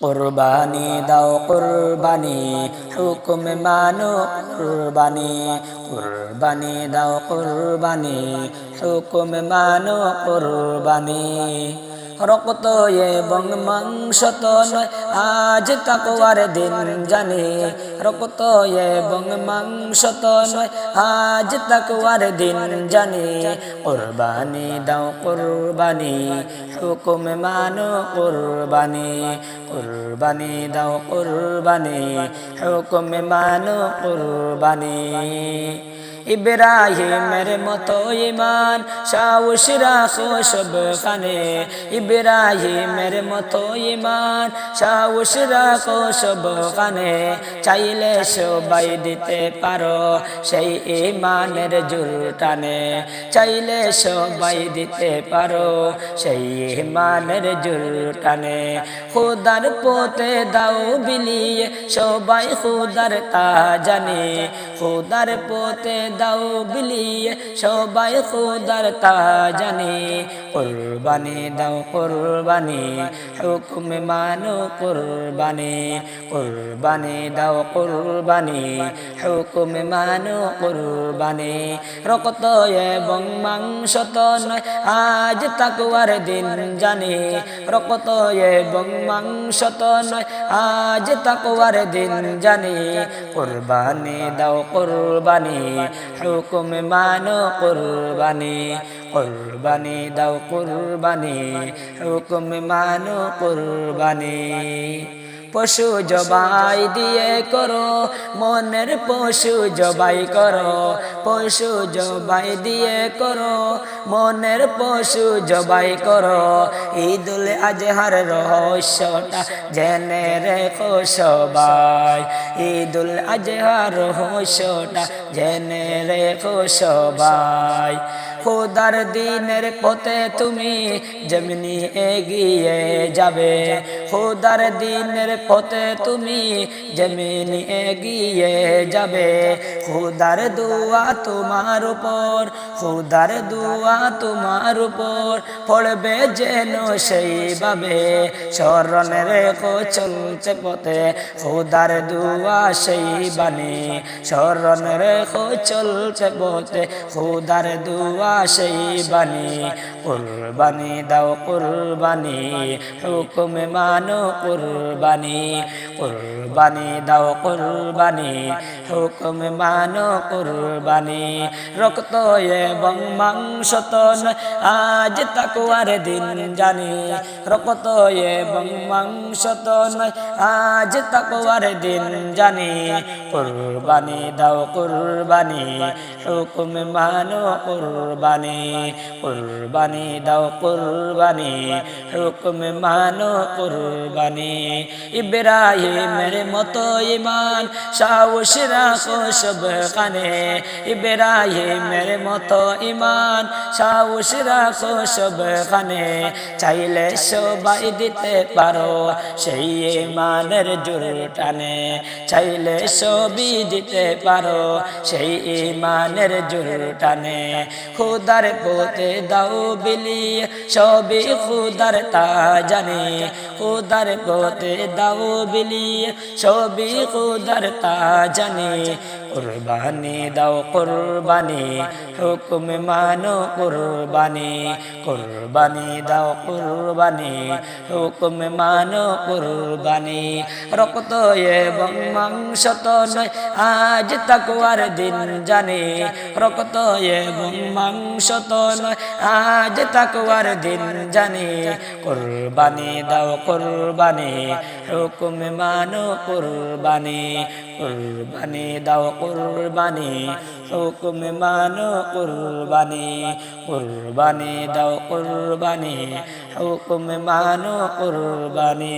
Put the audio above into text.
কুরবানি দাও কুরবানি হুকুম মানো কুরবানি কুরবানি দাও কুরবানি হুকুম মানো কুরবানি রক্ত এবং মাংস তো নয় আজ তাকওয়ার দিন জানি রক্ত এবং মাংস তো নয় আজ তাকওয়ার দিন জানি কুরবানি দাও কুরবানি হুকুম মানো কুরবানি কুরবানি দাও কুরবানি হুকুম মানো কুরবানি ইব্রাহিমের মতো ঈমান সাহস রাখো সবখানে ইব্রাহিমের মতো ঈমান সাহস রাখো সবখানে চাইলে সবাই দিতে পারো সেই ঈমানের জুলটানে চাইলে সবাই দিতে পারো সেই ঈমানের জুলটানে খোদার পথে দাও বিলিয়ে সবাই খোদার তা জানে খোদার পথে দাও বিলিয়ে সবাই খোদার তা জানে কুরবানি দাও কুরবানি হুকুম মানো কুরবানি কুরবানি দাও কুরবানি হুকুম মানো কুরবানি রক্ত এবং মাংস তো নয় আজ তাকওয়ার দিন জানি রক্ত এবং মাংস তো নয় আজ তাকওয়ার দিন জানি কুরবানি দাও কুরবানি হুকুম মানো কুরবানি কুরবানি দাও কুরবানি হুকুম মানো কুরবানি পশু জবাই দিয়ে করো মনের পশু জবাই করো পশু জবাই দিয়ে করো মনের পশু জবাই করো ঈদুল আজহার রহস্যটা জেনে রেখো সবাই ঈদুল আজহার রহস্যটা জেনে রেখো সবাই খোদার দিনের পথে তুমি যেমনি এগিয়ে যাবে খোদার দিনের পথে তুমি যেমনি এগিয়ে যাবে খোদার দোয়া তোমার উপর খোদার দোয়া তোমার উপর পড়বে যেন সেইভাবে স্মরণ রেখো চলছে পথে খোদার দোয়া সেই বাণী স্মরণ রেখো চলছে পথে খোদার দোয়া সেই বাণী কুরবানি দাও কুরবানি হুকুম মানো কুরবানি কুরবানি দাও কুরবানি হুকুম মানো কুরবানি রক্ত এবং মাংস তো নয় আজ তাকওয়ার দিন জানি রক্ত এবং মাংস তো নয় আজ তাকওয়ার দিন জানি কুরবানি দাও কুরবানি হুকুম মানো কুরবানি কুরবানি দাও কুরবানি হুকুম মানো কুরবানি ইব্রাহিমের মতো ঈমান সাহস রাখো সবখানে ইব্রাহিমের মতো ঈমান সাহস রাখো সবখানে চাইলে সবাই দিতে পারো সেই ঈমানের জোরটানে চাইলে সবই দিতে পারো সেই ঈমানের জোরটানে খোদার পথে দাও বিলিয়ে সবই খোদার তা জানে খোদার পথে দাও বিলিয়ে সবই খোদার তা জানে কুরবানি দাও কুরবানি হুকুম মানো কুরবানি কুরবানি দাও কুরবানি হুকুম মানো কুরবানি রক্ত এবং মাংস তো নয় আজ তাকওয়ার দিন জানে রক্ত এবং মাংস তো নয় আজ তাকওয়ার দিন জানে কুরবানি দাও কুরবানি হুকুম মানো কুরবানি কুরবানি দাও কুরবানি হুকুম মানো কুরবানি কুরবানি দাও কুরবানি হুকুম মানো কুরবানি।